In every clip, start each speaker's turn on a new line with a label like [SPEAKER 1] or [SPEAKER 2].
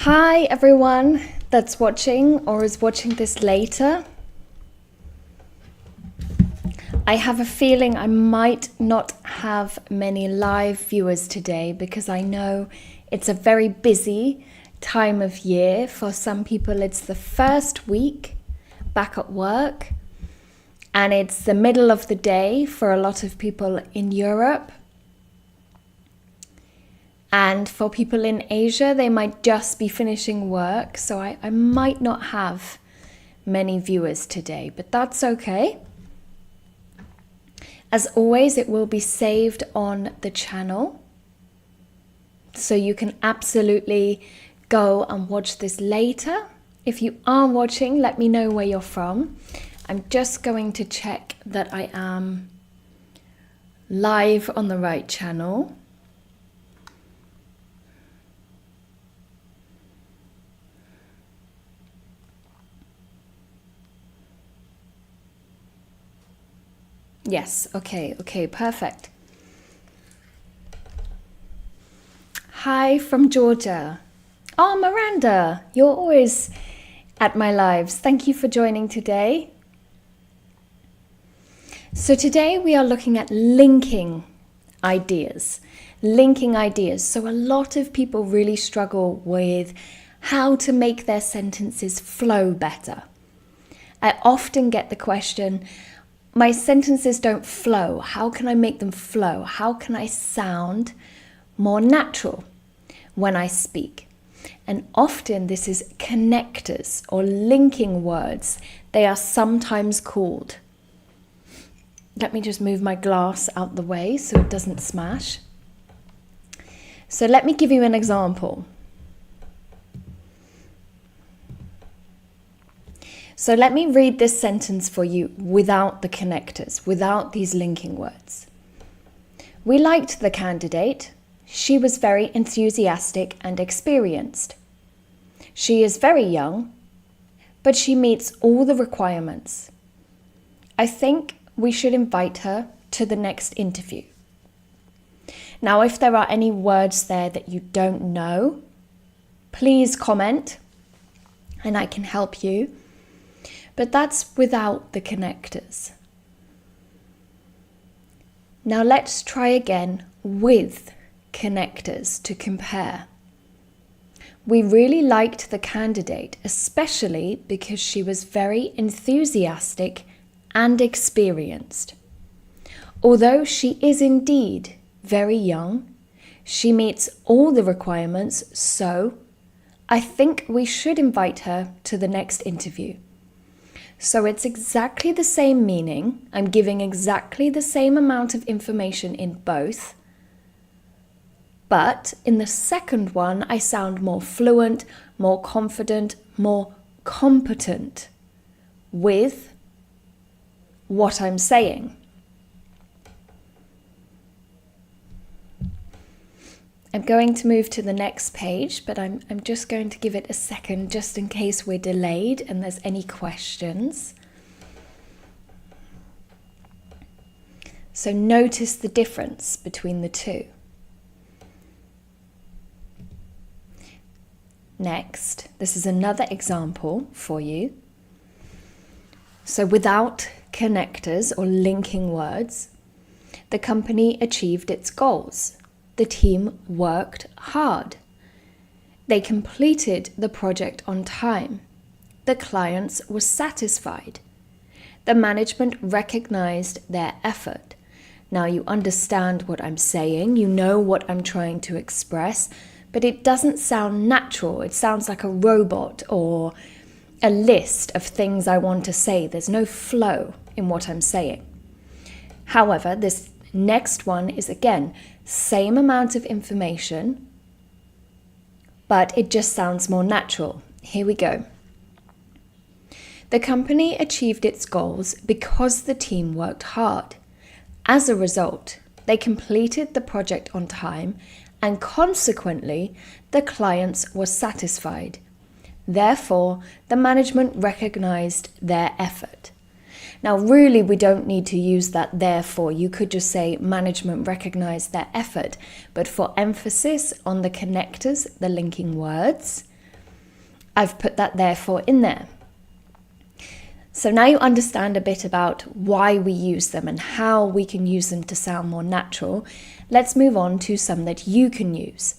[SPEAKER 1] Hi everyone that's watching or is watching this later. I have a feeling I might not have many live viewers today because I know it's a very busy time of year. For some people it's the first week back at work and it's the middle of the day for a lot of people in Europe. And for people in Asia, they might just be finishing work. So I might not have many viewers today, but that's okay. As always, it will be saved on the channel. So you can absolutely go and watch this later. If you are watching, let me know where you're from. I'm just going to check that I am live on the right channel. Yes, okay, perfect. Hi from Georgia. Oh, Miranda, you're always at my lives. Thank you for joining today. So today we are looking at linking ideas. So a lot of people really struggle with how to make their sentences flow better. I often get the question, my sentences don't flow. How can I make them flow? How can I sound more natural when I speak? And often this is connectors or linking words. They are sometimes called. Let me just move my glass out the way so it doesn't smash. So let me give you an example. So let me read this sentence for you without the connectors, without these linking words. We liked the candidate. She was very enthusiastic and experienced. She is very young, but she meets all the requirements. I think we should invite her to the next interview. Now, if there are any words there that you don't know, please comment and I can help you. But that's without the connectors. Now let's try again with connectors to compare. We really liked the candidate, especially because she was very enthusiastic and experienced. Although she is indeed very young, she meets all the requirements, so I think we should invite her to the next interview. So it's exactly the same meaning. I'm giving exactly the same amount of information in both. But in the second one, I sound more fluent, more confident, more competent with what I'm saying. I'm going to move to the next page, but I'm just going to give it a second just in case we're delayed and there's any questions. So notice the difference between the two. Next, this is another example for you. So without connectors or linking words, the company achieved its goals. The team worked hard. They completed the project on time. The clients were satisfied. The management recognized their effort. Now you understand what I'm saying, you know what I'm trying to express, but it doesn't sound natural. It sounds like a robot or a list of things I want to say. There's no flow in what I'm saying. However, this next one is again, same amount of information, but it just sounds more natural. Here we go. The company achieved its goals because the team worked hard. As a result, they completed the project on time and consequently, the clients were satisfied. Therefore, the management recognized their effort. Now, really, we don't need to use that therefore. You could just say management recognized their effort. But for emphasis on the connectors, the linking words, I've put that therefore in there. So now you understand a bit about why we use them and how we can use them to sound more natural. Let's move on to some that you can use.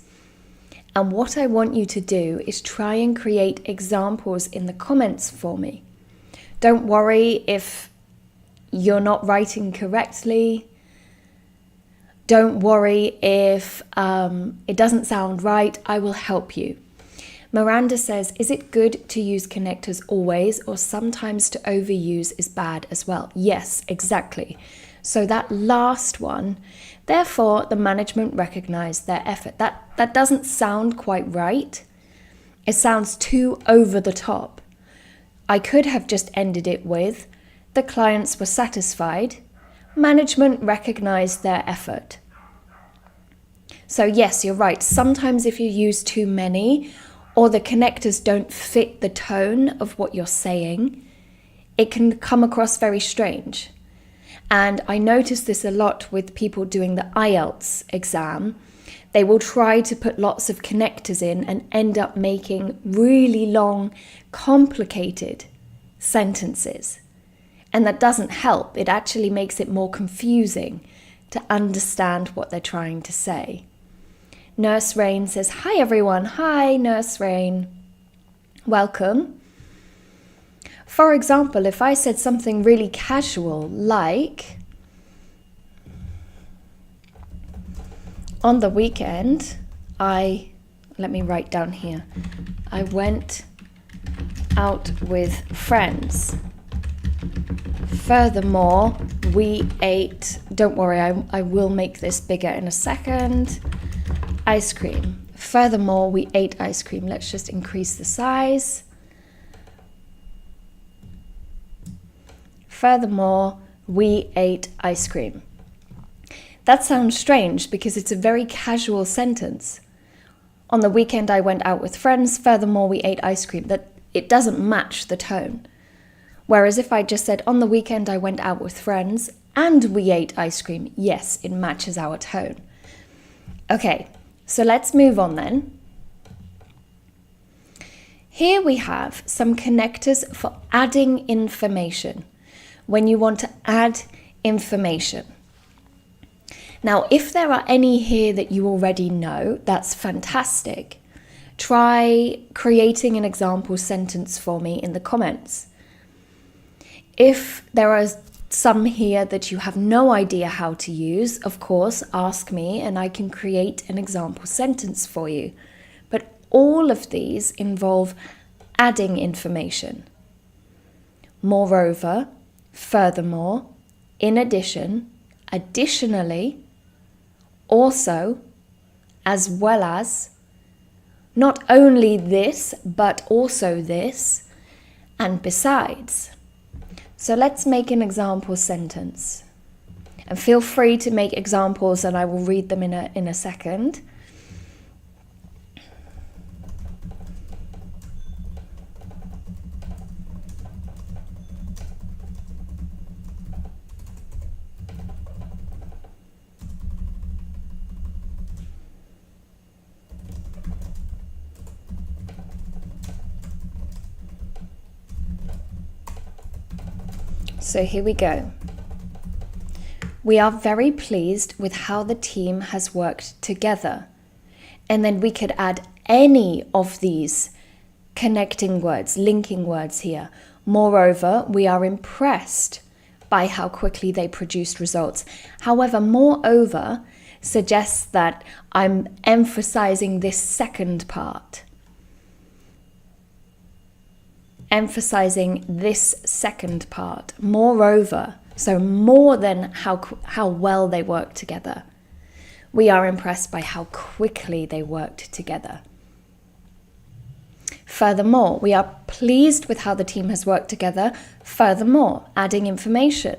[SPEAKER 1] And what I want you to do is try and create examples in the comments for me. Don't worry if you're not writing correctly. Don't worry if it doesn't sound right. I will help you. Miranda says, is it good to use connectors always, or sometimes to overuse is bad as well? Yes, exactly. So that last one, therefore the management recognized their effort. That doesn't sound quite right. It sounds too over the top. I could have just ended it with, the clients were satisfied, management recognized their effort. So yes, you're right. Sometimes if you use too many, or the connectors don't fit the tone of what you're saying, it can come across very strange. And I notice this a lot with people doing the IELTS exam. They will try to put lots of connectors in and end up making really long, complicated sentences. And that doesn't help. It actually makes it more confusing to understand what they're trying to say. Nurse Rain says, hi everyone. Hi, Nurse Rain. Welcome. For example, if I said something really casual like, on the weekend, let me write down here, I went out with friends. Furthermore, we ate, don't worry, I will make this bigger in a second, ice cream. Furthermore, we ate ice cream. Let's just increase the size. Furthermore, we ate ice cream. That sounds strange because it's a very casual sentence. On the weekend, I went out with friends. Furthermore, we ate ice cream. That it doesn't match the tone. Whereas if I just said, on the weekend, I went out with friends and we ate ice cream, yes, it matches our tone. Okay, so let's move on then. Here we have some connectors for adding information. When you want to add information. Now, if there are any here that you already know, that's fantastic. Try creating an example sentence for me in the comments. If there are some here that you have no idea how to use, of course, ask me and I can create an example sentence for you. But all of these involve adding information. Moreover, furthermore, in addition, additionally, also, as well as, not only this, but also this, and besides. So let's make an example sentence. And feel free to make examples and I will read them in a second. So here we go. We are very pleased with how the team has worked together. And then we could add any of these connecting words, linking words here. Moreover, we are impressed by how quickly they produced results. However, moreover suggests that I'm emphasizing this second part. Emphasizing this second part. Moreover, so more than how well they work together. We are impressed by how quickly they worked together. Furthermore, we are pleased with how the team has worked together. Furthermore, adding information.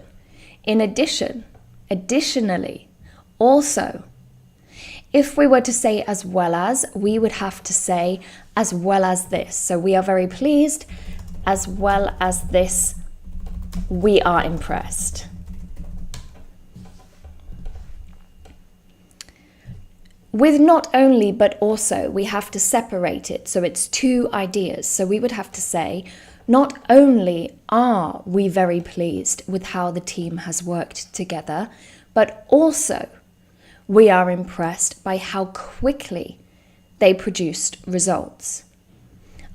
[SPEAKER 1] In addition, additionally, also. If we were to say as well as, we would have to say as well as this. So we are very pleased. As well as this, we are impressed. With not only but also, we have to separate it. So it's two ideas. So we would have to say, not only are we very pleased with how the team has worked together, but also we are impressed by how quickly they produced results.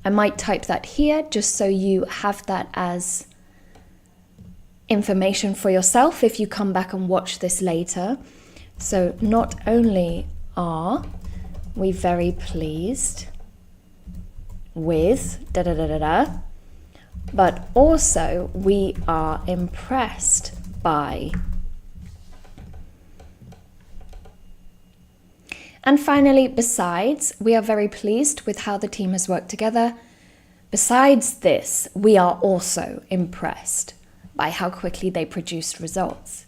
[SPEAKER 1] I might type that here just so you have that as information for yourself if you come back and watch this later. So not only are we very pleased with da da da da da, but also we are impressed by. And finally, besides, we are very pleased with how the team has worked together. Besides this, we are also impressed by how quickly they produced results.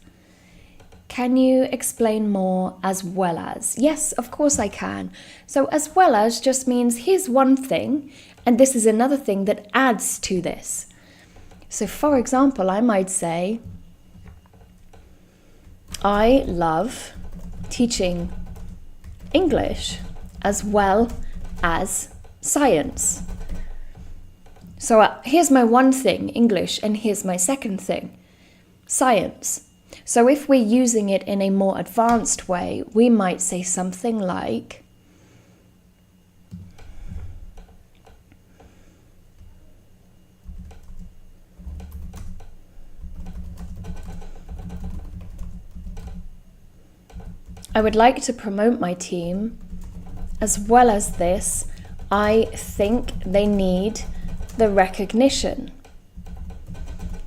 [SPEAKER 1] Can you explain more as well as? Yes, of course I can. So as well as just means here's one thing, and this is another thing that adds to this. So for example, I might say, I love teaching English as well as science. So here's my one thing, English, and here's my second thing, science. So if we're using it in a more advanced way, we might say something like, I would like to promote my team. As well as this, I think they need the recognition.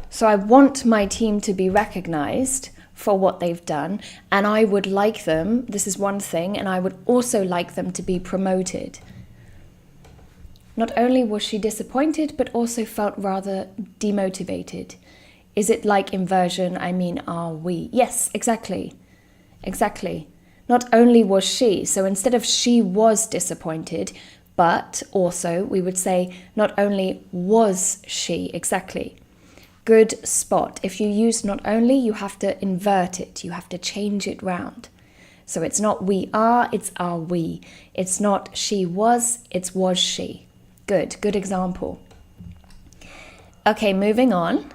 [SPEAKER 1] So I want my team to be recognized for what they've done, and I would like them, this is one thing, and I would also like them to be promoted. Not only was she disappointed, but also felt rather demotivated. Is it like inversion? I mean, are we? Yes, exactly. Exactly. Not only was she, so instead of she was disappointed, but also we would say not only was she, exactly. Good spot. If you use not only, you have to invert it. You have to change it round. So it's not we are, it's are we. It's not she was, it's was she. Good, good example. Okay, moving on.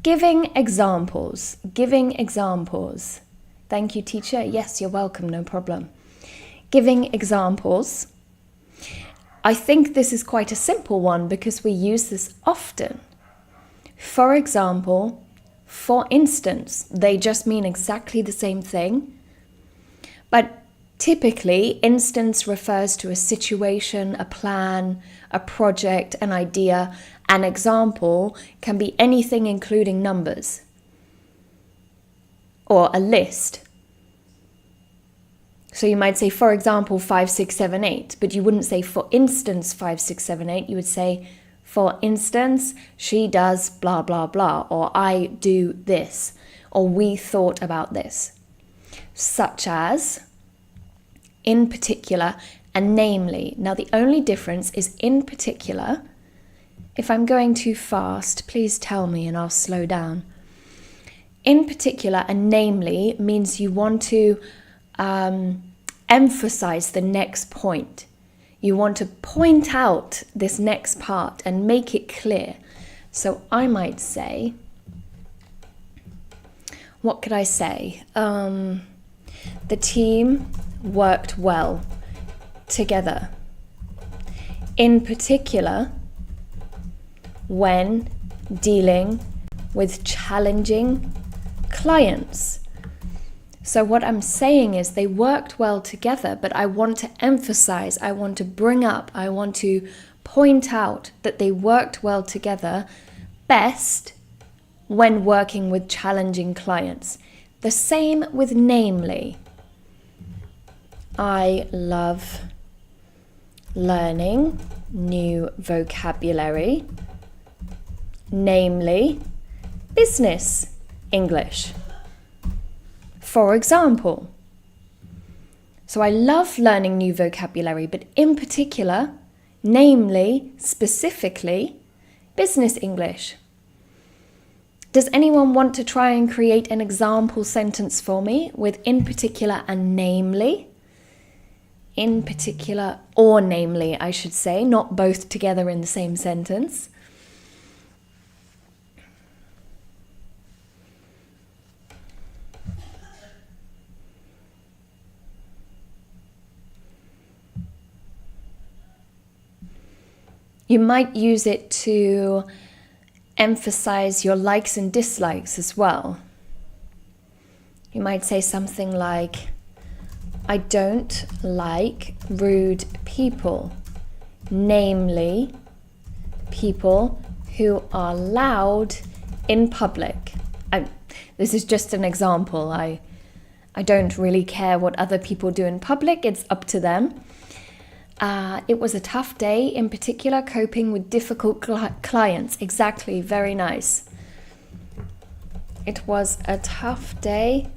[SPEAKER 1] Giving examples. Giving examples. Thank you, teacher. Yes, you're welcome, no problem. Giving examples. I think this is quite a simple one because we use this often. For example, for instance, they just mean exactly the same thing. But typically, instance refers to a situation, a plan, a project, an idea. An example can be anything including numbers or a list. So you might say, for example, 5, 6, 7, 8, but you wouldn't say, for instance, 5, 6, 7, 8. You would say, for instance, she does blah, blah, blah, or I do this, or we thought about this. Such as, in particular, and namely. Now, the only difference is in particular. If I'm going too fast, please tell me and I'll slow down. In particular and namely means you want to emphasize the next point. You want to point out this next part and make it clear. So I might say, what could I say? The team worked well together. In particular, when dealing with challenging clients. So what I'm saying is they worked well together, but I want to emphasize, I want to bring up, I want to point out that they worked well together best when working with challenging clients. The same with namely. I love learning new vocabulary, namely business English. For example, so I love learning new vocabulary, but in particular, namely, specifically, business English. Does anyone want to try and create an example sentence for me with in particular and namely? In particular or namely, I should say, not both together in the same sentence. You might use it to emphasize your likes and dislikes as well. You might say something like, I don't like rude people, namely people who are loud in public. This is just an example. I don't really care what other people do in public. It's up to them. It was a tough day, in particular coping with difficult clients. Exactly, very nice. It was a tough day,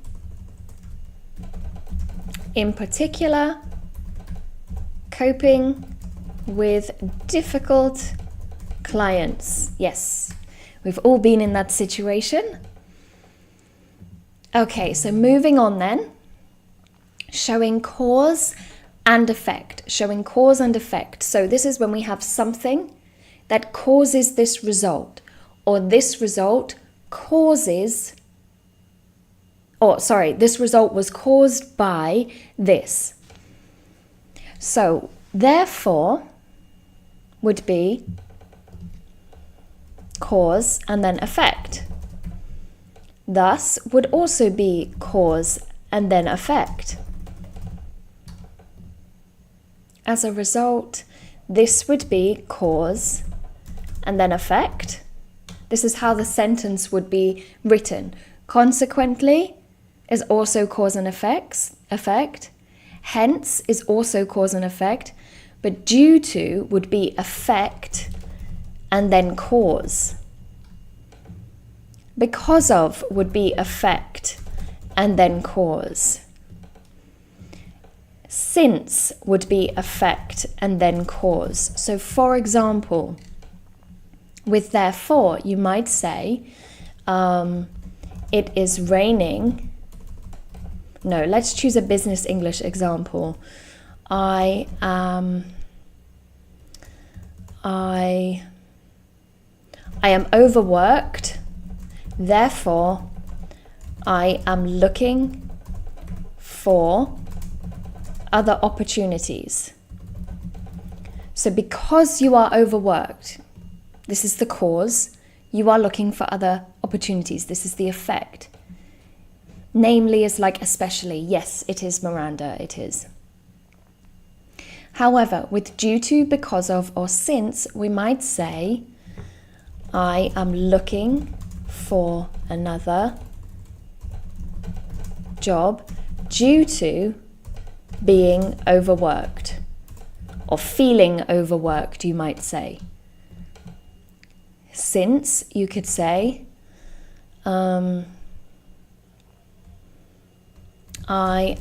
[SPEAKER 1] in particular coping with difficult clients. Yes, we've all been in that situation. Okay, so moving on then. Showing cause and effect. Showing cause and effect. So this is when we have something that causes this result, or this result causes, this result was caused by this. So therefore would be cause and then effect. Thus would also be cause and then effect. As a result, this would be cause and then effect. This is how the sentence would be written. Consequently is also cause and effect. Hence is also cause and effect. But due to would be effect and then cause. Because of would be effect and then cause. Since would be effect and then cause. So for example, with therefore, you might say, it is raining. No, let's choose a business English example. I am overworked. Therefore, I am looking for other opportunities. So because you are overworked, this is the cause, you are looking for other opportunities. This is the effect. Namely is like especially. Yes, it is, Miranda, it is. However, with due to, because of, or since, we might say, I am looking for another job due to being overworked, or feeling overworked, you might say. Since, you could say, I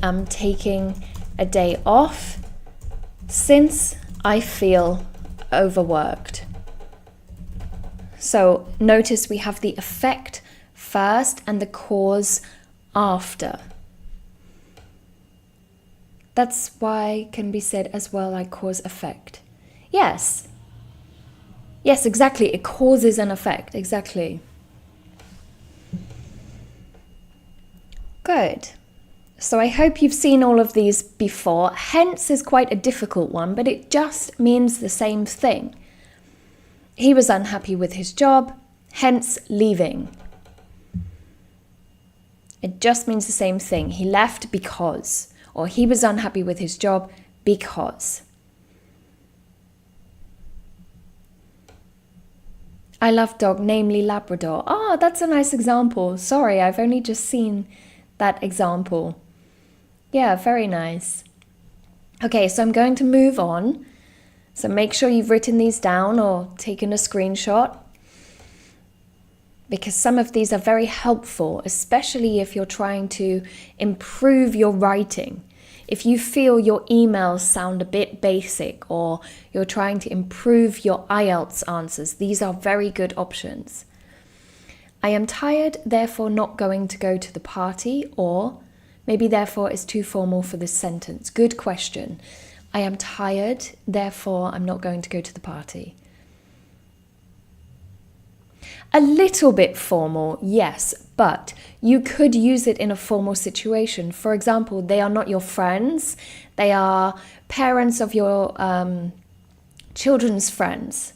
[SPEAKER 1] am taking a day off since I feel overworked. So notice we have the effect first and the cause after. That's why can be said as well like cause effect. Yes. Yes, exactly. It causes an effect. Exactly. Good. So I hope you've seen all of these before. Hence is quite a difficult one, but it just means the same thing. He was unhappy with his job, hence leaving. It just means the same thing. He left because, or he was unhappy with his job because. I love dog, namely Labrador. Oh, that's a nice example. Sorry, I've only just seen that example. Yeah, very nice. Okay, so I'm going to move on. So make sure you've written these down or taken a screenshot, because some of these are very helpful, especially if you're trying to improve your writing. If you feel your emails sound a bit basic, or you're trying to improve your IELTS answers, these are very good options. I am tired, therefore not going to go to the party, or maybe therefore is too formal for this sentence. Good question. I am tired, therefore I'm not going to go to the party. A little bit formal, yes, but you could use it in a formal situation. For example, they are not your friends, they are parents of your children's friends,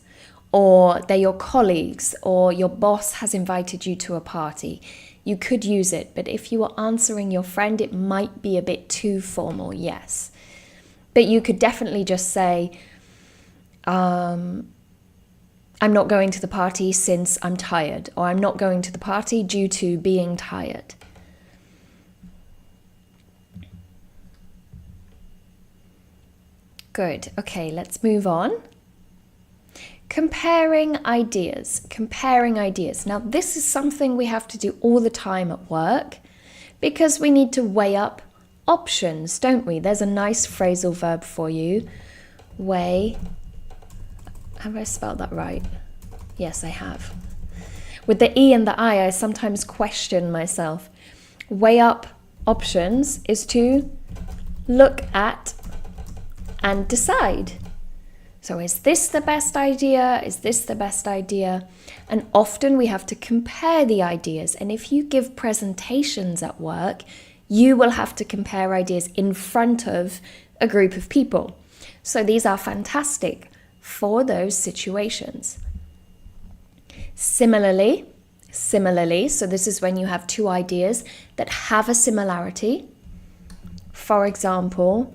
[SPEAKER 1] or they're your colleagues, or your boss has invited you to a party. You could use it, but if you were answering your friend, it might be a bit too formal, yes. But you could definitely just say, I'm not going to the party since I'm tired, or I'm not going to the party due to being tired. Good. Okay, let's move on. Comparing ideas. Comparing ideas. Now, this is something we have to do all the time at work because we need to weigh up options, don't we? There's a nice phrasal verb for you. Weigh. Have I spelled that right? Yes, I have. With the E and the I sometimes question myself. Weigh up options is to look at and decide. So is this the best idea? Is this the best idea? And often we have to compare the ideas. And if you give presentations at work, you will have to compare ideas in front of a group of people. So these are fantastic for those situations. Similarly, so this is when you have two ideas that have a similarity. For example,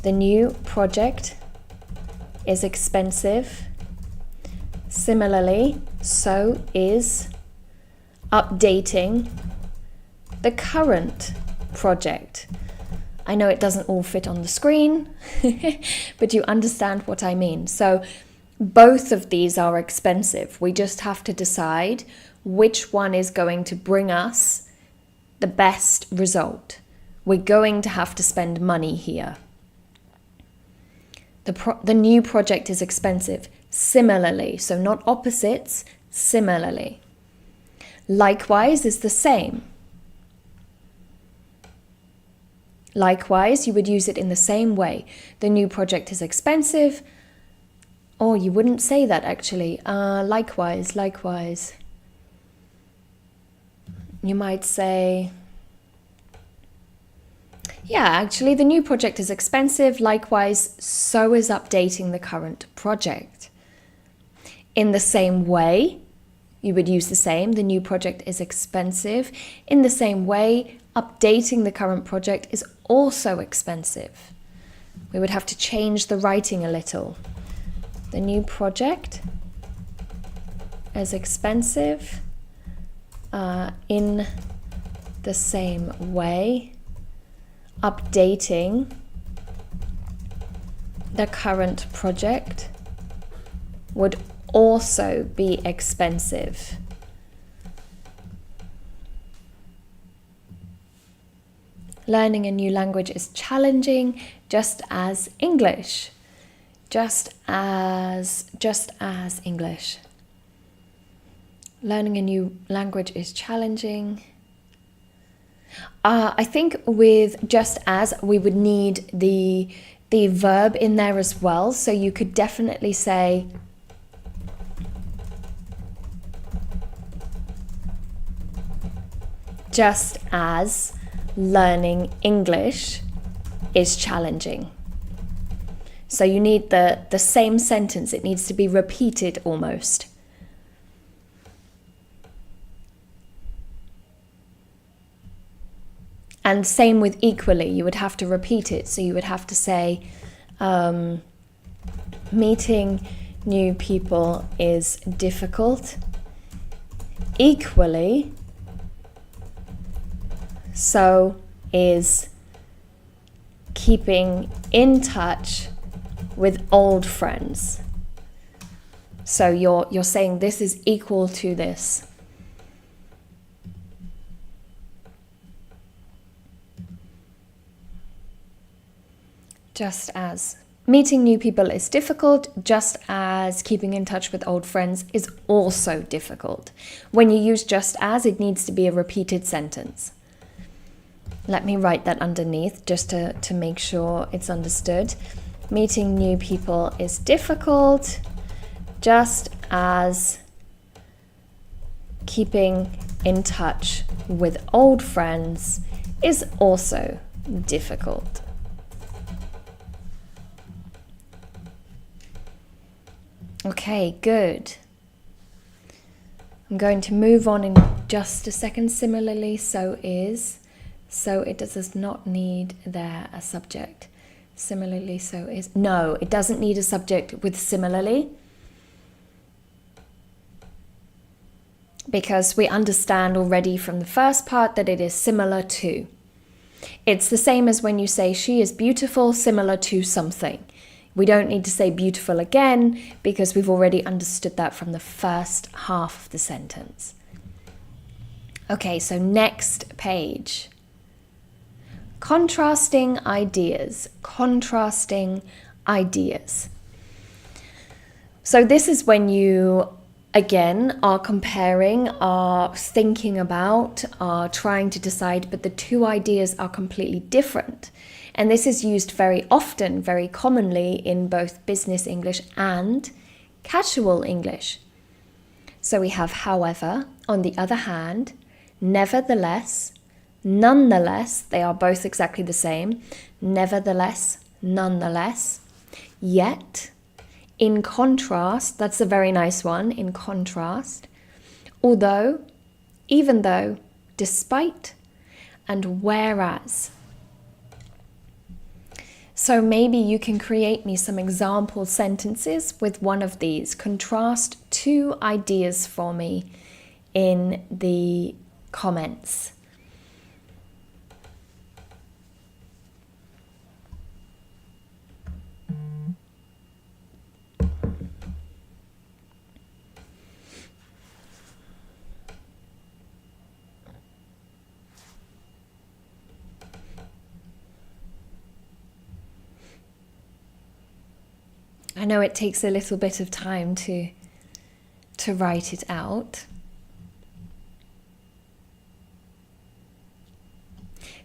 [SPEAKER 1] the new project is expensive. Similarly, so is updating the current project. I know it doesn't all fit on the screen, but you understand what I mean. So both of these are expensive. We just have to decide which one is going to bring us the best result. We're going to have to spend money here. The new project is expensive. Similarly, so not opposites, similarly. Likewise is the same. Likewise, you would use it in the same way. The new project is expensive. Or you wouldn't say that actually. Likewise. You might say, yeah, actually the new project is expensive. Likewise, so is updating the current project. In the same way, you would use the same. The new project is expensive. In the same way, updating the current project is also expensive. We would have to change the writing a little. The new project is expensive. In the same way, updating the current project would also be expensive. Learning a new language is challenging, just as English. Just as English. Learning a new language is challenging. I think with just as, we would need the verb in there as well. So you could definitely say, just as learning English is challenging. So you need the same sentence. It needs to be repeated almost. And same with equally. You would have to repeat it. So you would have to say, meeting new people is difficult. Equally, so is keeping in touch with old friends. So you're saying this is equal to this. Just as. Meeting new people is difficult, just as as keeping in touch with old friends is also difficult. When you use just as, it needs to be a repeated sentence. Let me write that underneath just to make sure it's understood. Meeting new people is difficult, just as keeping in touch with old friends is also difficult. Okay, good. I'm going to move on in just a second. Similarly, so is. So it does not need there a subject. Similarly, so is. No, it doesn't need a subject with similarly, because we understand already from the first part that it is similar to. It's the same as when you say she is beautiful, similar to something. We don't need to say beautiful again because we've already understood that from the first half of the sentence. Okay, so next page. Contrasting ideas. Contrasting ideas. So this is when you, again, are comparing, are thinking about, are trying to decide, but the two ideas are completely different. And this is used very often, very commonly in both business English and casual English. So we have however, on the other hand, nevertheless, nonetheless, they are both exactly the same. Nevertheless, nonetheless, yet, in contrast, that's a very nice one, in contrast, although, even though, despite, and whereas. So maybe you can create me some example sentences with one of these. Contrast two ideas for me in the comments. I know it takes a little bit of time to write it out.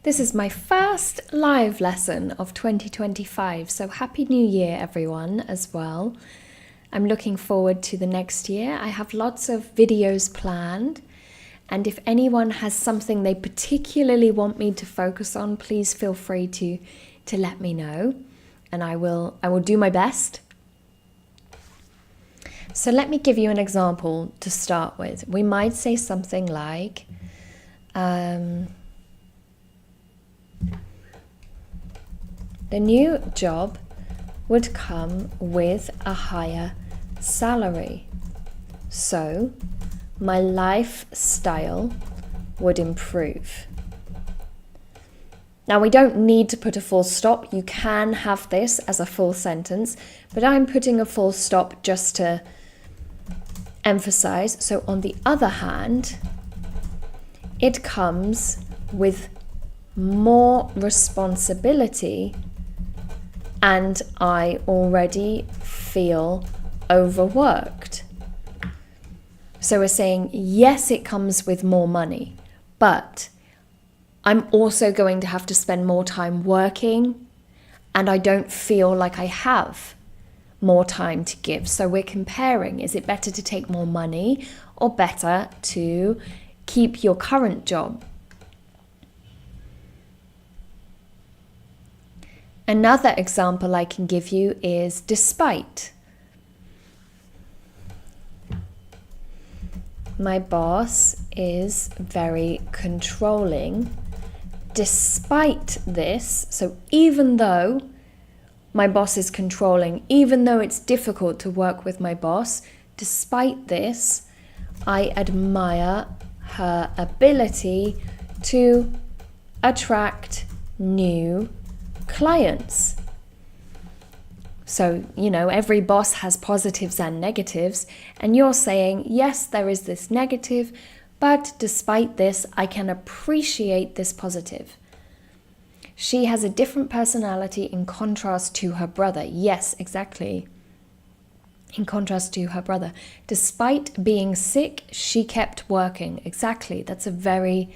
[SPEAKER 1] This is my first live lesson of 2025, so Happy New Year everyone as well. I'm looking forward to the next year. I have lots of videos planned, and if anyone has something they particularly want me to focus on, please feel free to let me know, and I will do my best. So let me give you an example to start with. We might say something like, the new job would come with a higher salary. So my lifestyle would improve. Now we don't need to put a full stop. You can have this as a full sentence, but I'm putting a full stop just to emphasize. So on the other hand, it comes with more responsibility and I already feel overworked. So we're saying, yes, it comes with more money, but I'm also going to have to spend more time working and I don't feel like I have more time to give. So we're comparing, is it better to take more money or better to keep your current job? Another example I can give you is despite. My boss is very controlling. Despite this, so even though my boss is controlling, even though it's difficult to work with my boss, despite this, I admire her ability to attract new clients. So, every boss has positives and negatives, and you're saying, yes, there is this negative, but despite this, I can appreciate this positive. She has a different personality in contrast to her brother. Yes, exactly. in contrast to her brother. Despite being sick, she kept working. Exactly. That's a very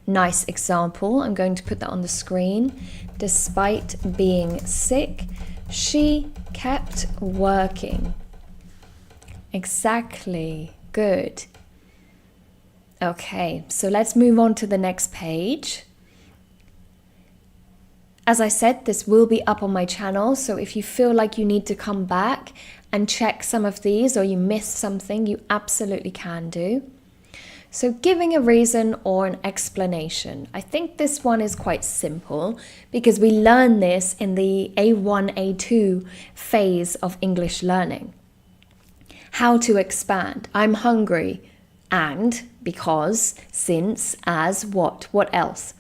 [SPEAKER 1] nice example. I'm going to put that on the screen. Despite being sick, she kept working. Exactly. Good. Okay, so let's move on to the next page. As I said, this will be up on my channel, so if you feel like you need to come back and check some of these or you missed something, you absolutely can do. So giving a reason or an explanation. I think this one is quite simple because we learn this in the A1, A2 phase of English learning. How to expand. I'm hungry. And, because, since, as, what else?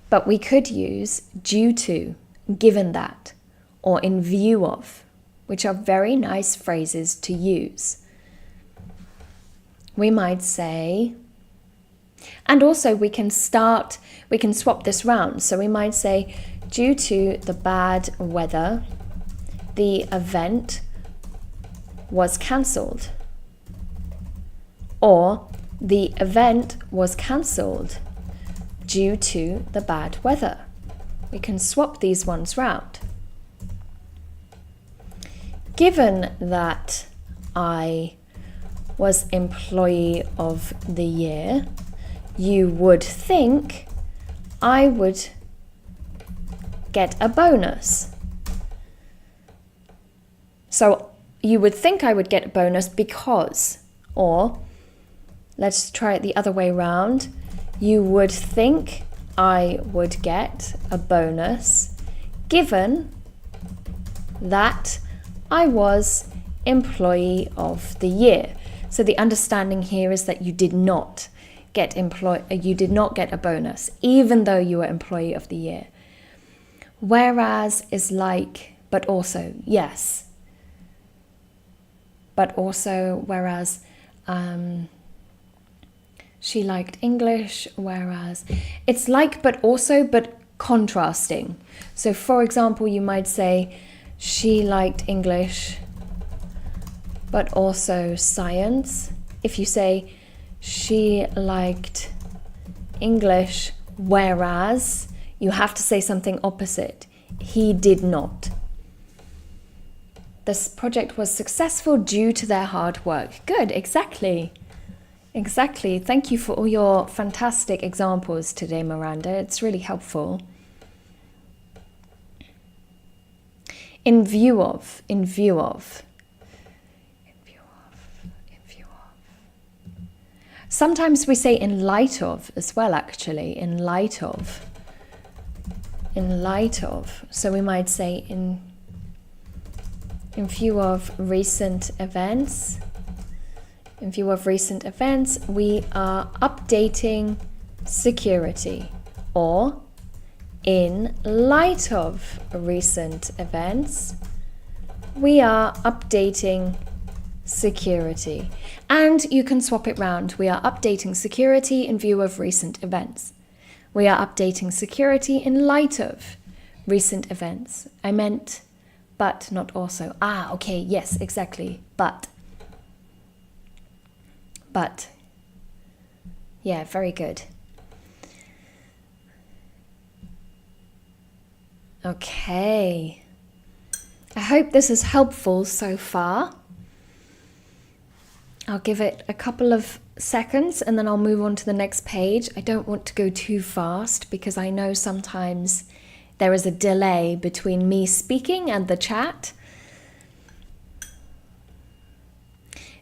[SPEAKER 1] But we could use due to, given that, or in view of, which are very nice phrases to use. We might say, and also we can swap this round. So we might say, due to the bad weather, the event was cancelled. Or the event was cancelled due to the bad weather. We can swap these ones round. Given that I was employee of the year, you would think I would get a bonus. So you would think I would get a bonus because, or let's try it the other way around. You would think I would get a bonus given that I was employee of the year. So the understanding here is that you did not get a bonus, even though you were employee of the year. Whereas is like, but also, yes. But also, whereas she liked English, whereas it's like, but also, but contrasting. So for example, you might say, she liked English, but also science. If you say, she liked English, whereas, you have to say something opposite. He did not. This project was successful due to their hard work. Good, exactly. Exactly. Thank you for all your fantastic examples today, Miranda. It's really helpful. In view of. Sometimes we say in light of as well, actually. In light of. So we might say in view of recent events. In view of recent events, we are updating security. Or in light of recent events, we are updating security. And you can swap it round. We are updating security in view of recent events. We are updating security in light of recent events. I meant but, not also. Ah, okay, yes, exactly. But. Yeah, very good. Okay. I hope this is helpful so far. I'll give it a couple of seconds and then I'll move on to the next page. I don't want to go too fast because I know sometimes there is a delay between me speaking and the chat.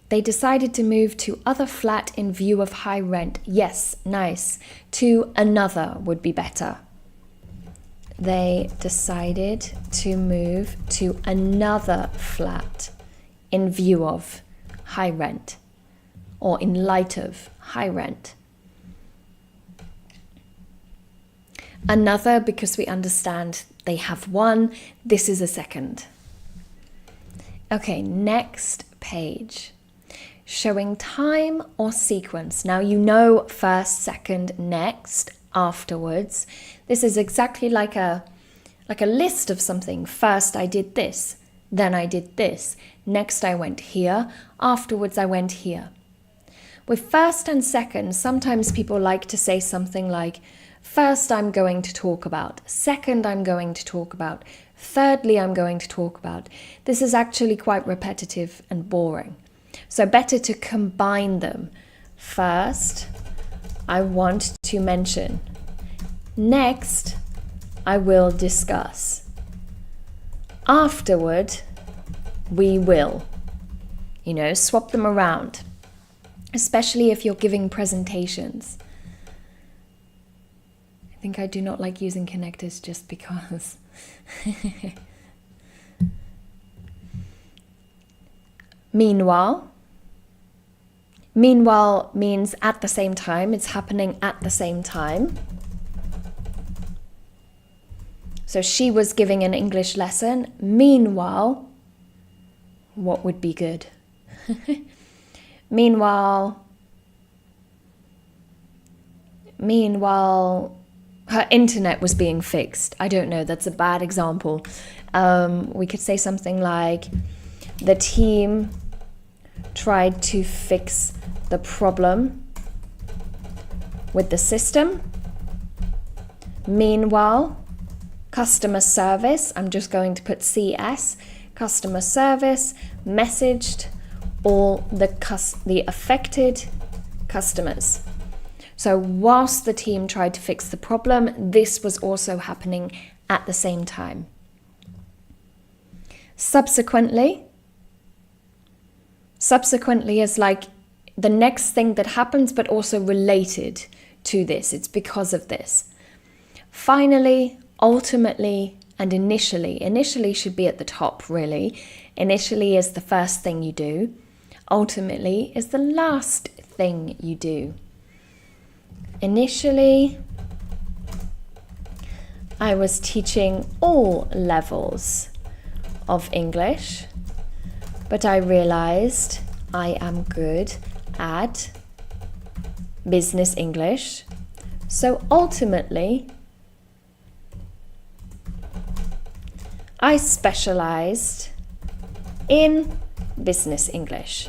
[SPEAKER 1] They decided to move to other flat in view of high rent. Yes, nice. To another would be better. They decided to move to another flat in view of high rent or in light of high rent. Another, because we understand they have one, this is a second. Okay, next page. Showing time or sequence. Now you know first, second, next, afterwards. This is exactly like a list of something. First I did this, Then I did this. Next I went here. Afterwards I went here. With first and second, sometimes people like to say something like, first I'm going to talk about, second I'm going to talk about, thirdly I'm going to talk about. This is actually quite repetitive and boring. So better to combine them. First, I want to mention. Next, I will discuss. Afterward, we will. Swap them around. Especially if you're giving presentations. I think I do not like using connectors just because. Meanwhile. Meanwhile means at the same time. It's happening at the same time. So she was giving an English lesson. Meanwhile, what would be good? Meanwhile, her internet was being fixed. I don't know, that's a bad example. We could say something like, the team tried to fix the problem with the system. Meanwhile, customer service, I'm just going to put CS, customer service messaged all the affected customers. So whilst the team tried to fix the problem, this was also happening at the same time. Subsequently is like the next thing that happens, but also related to this. It's because of this. Finally, ultimately, and initially. Initially should be at the top, really. Initially is the first thing you do. Ultimately is the last thing you do. Initially, I was teaching all levels of English, but I realized I am good at business English. So ultimately, I specialized in business English.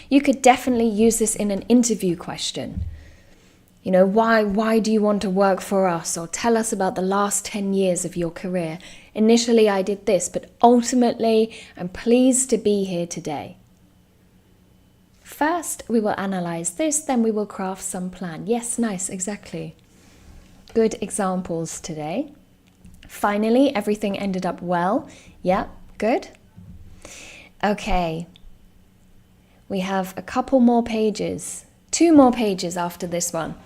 [SPEAKER 1] You could definitely use this in an interview question. Why do you want to work for us? Or tell us about the last 10 years of your career. Initially, I did this, but ultimately, I'm pleased to be here today. First, we will analyze this, then we will craft some plan. Yes, nice, exactly. Good examples today. Finally, everything ended up well. Yeah, good. Okay. We have a couple more pages, 2 more pages after this one.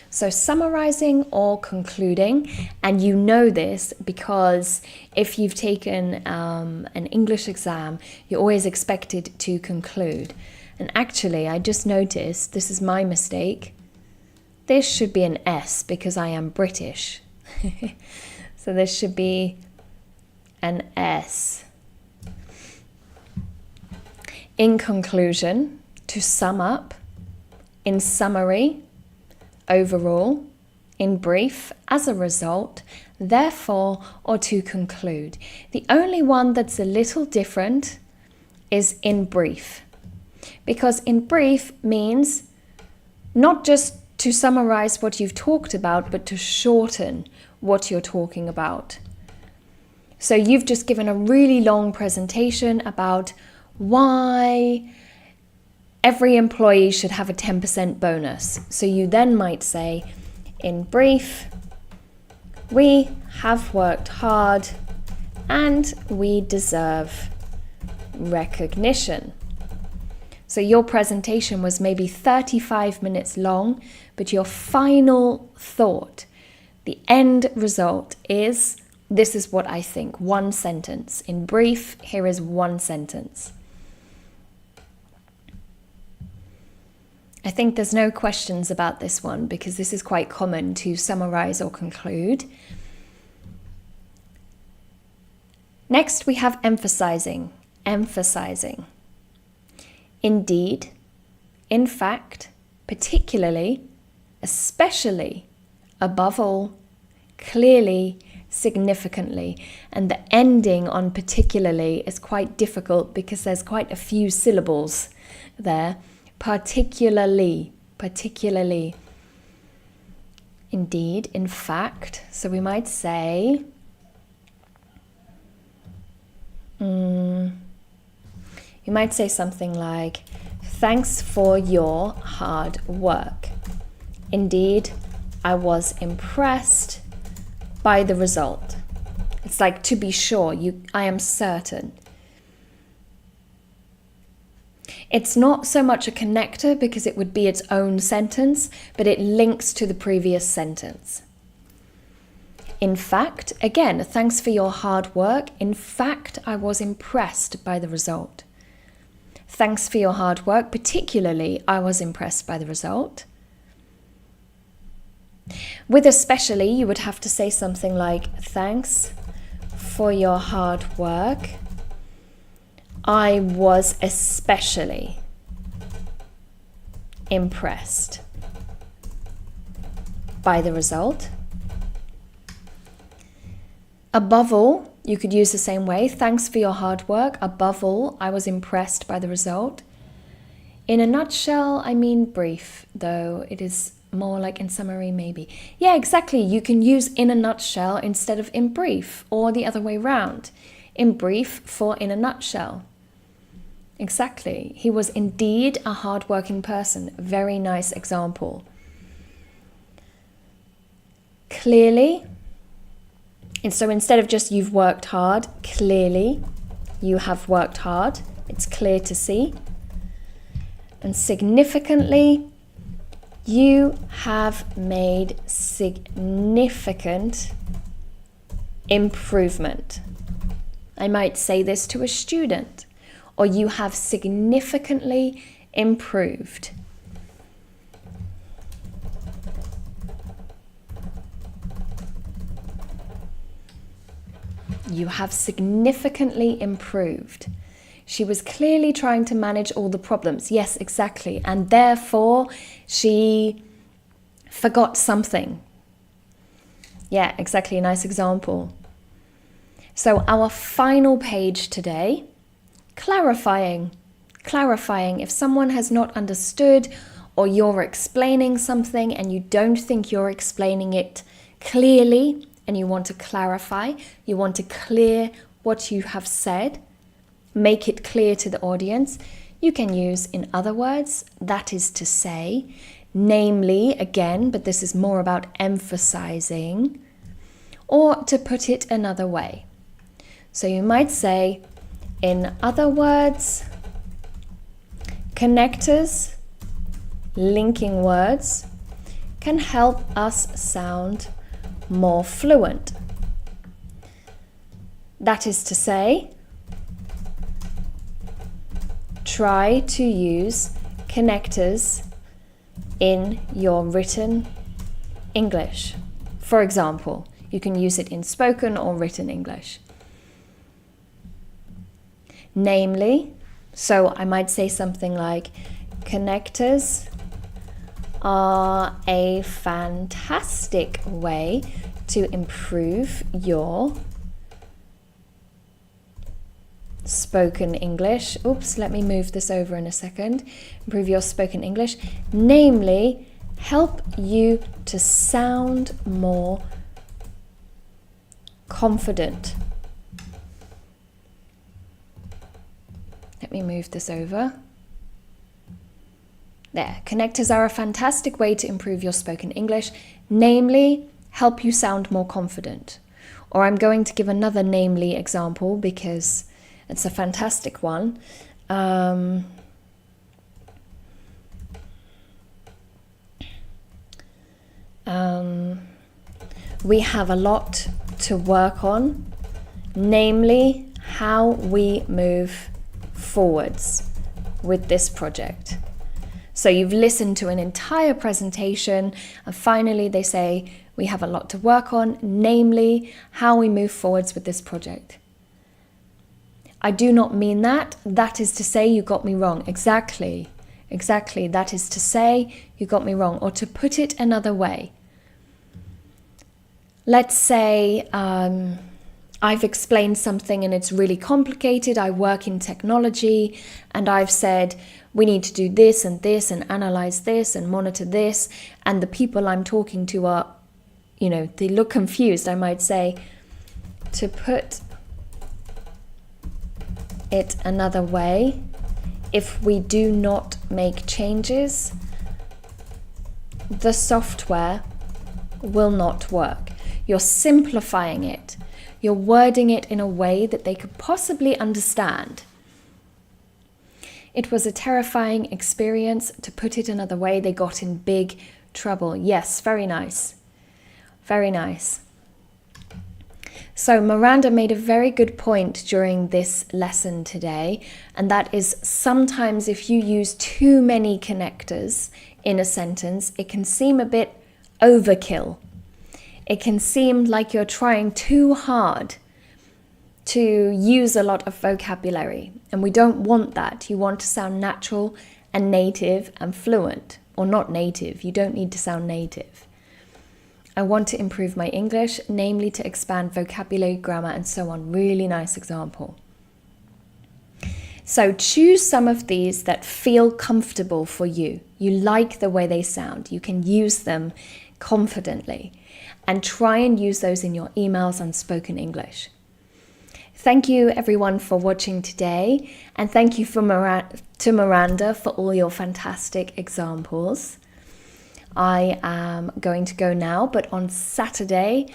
[SPEAKER 1] So summarizing or concluding, and you know this because if you've taken an English exam, you're always expected to conclude. And actually, I just noticed, this is my mistake, this should be an S because I am British. So this should be an S. In conclusion, to sum up, in summary, overall, in brief, as a result, therefore, or to conclude. The only one that's a little different is in brief. Because in brief means not just to summarize what you've talked about, but to shorten what you're talking about. So you've just given a really long presentation about why every employee should have a 10% bonus. So you then might say, in brief, we have worked hard and we deserve recognition. So your presentation was maybe 35 minutes long, but your final thought, the end result is, this is what I think, 1 sentence. In brief, here is 1 sentence. I think there's no questions about this one because this is quite common to summarize or conclude. Next, we have emphasizing. Emphasizing. Indeed, in fact, particularly, especially, above all, clearly, significantly. And the ending on particularly is quite difficult because there's quite a few syllables there. Particularly. Indeed, in fact. So we might say, you might say something like, thanks for your hard work. Indeed, I was impressed by the result. It's like, to be sure, I am certain. It's not so much a connector because it would be its own sentence, but it links to the previous sentence. In fact, again, thanks for your hard work. In fact, I was impressed by the result. Thanks for your hard work. Particularly, I was impressed by the result. With especially, you would have to say something like, thanks for your hard work. I was especially impressed by the result. Above all, you could use the same way. Thanks for your hard work. Above all, I was impressed by the result. In a nutshell, I mean brief, though it is more like in summary maybe. Yeah, exactly. You can use in a nutshell instead of in brief, or the other way round. In brief for in a nutshell. Exactly. He was indeed a hard-working person. Very nice example. Clearly. And so instead of just you've worked hard, clearly you have worked hard. It's clear to see. And significantly, you have made significant improvement. I might say this to a student. Or you have significantly improved. You have significantly improved. She was clearly trying to manage all the problems. Yes, exactly. And therefore, she forgot something. Yeah, exactly. Nice example. So our final page today, clarifying. If someone has not understood or you're explaining something and you don't think you're explaining it clearly and you want to clarify, you want to clear what you have said, make it clear to the audience, you can use in other words, that is to say, namely, again, but this is more about emphasizing, or to put it another way. So you might say, in other words, connectors, linking words, can help us sound more fluent. That is to say, try to use connectors in your written English. For example, you can use it in spoken or written English. Namely, so I might say something like, connectors are a fantastic way to improve your spoken English. Oops, let me move this over in a second. Improve your spoken English. Namely, help you to sound more confident. Let me move this over. There. Connectors are a fantastic way to improve your spoken English. Namely, help you sound more confident. Or I'm going to give another namely example because it's a fantastic one. We have a lot to work on, namely how we move forwards with this project. So you've listened to an entire presentation and finally they say, we have a lot to work on, namely how we move forwards with this project. I do not mean that. That is to say, you got me wrong. Exactly. That is to say, you got me wrong. Or to put it another way, Let's say I've explained something and it's really complicated. I work in technology and I've said we need to do this and analyze this and monitor this. And the people I'm talking to are, they look confused. I might say, to put it another way, if we do not make changes, the software will not work. You're simplifying it. You're wording it in a way that they could possibly understand. It was a terrifying experience. To put it another way, they got in big trouble. Yes, very nice. Very nice. So Miranda made a very good point during this lesson today, and that is sometimes if you use too many connectors in a sentence, it can seem a bit overkill. It can seem like you're trying too hard to use a lot of vocabulary, and we don't want that. You want to sound natural and native and fluent, or not native. You don't need to sound native. I want to improve my English, namely to expand vocabulary, grammar, and so on. Really nice example. So choose some of these that feel comfortable for you. You like the way they sound. You can use them confidently. And try and use those in your emails and spoken English. Thank you everyone for watching today. And thank you to Miranda for all your fantastic examples. I am going to go now, but on Saturday,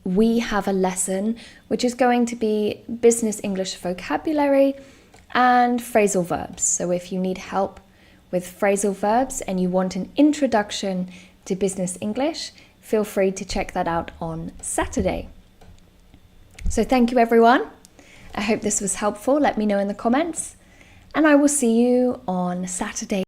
[SPEAKER 1] we have a lesson which is going to be business English vocabulary and phrasal verbs. So if you need help with phrasal verbs and you want an introduction to business English, feel free to check that out on Saturday. So thank you everyone. I hope this was helpful. Let me know in the comments, and I will see you on Saturday.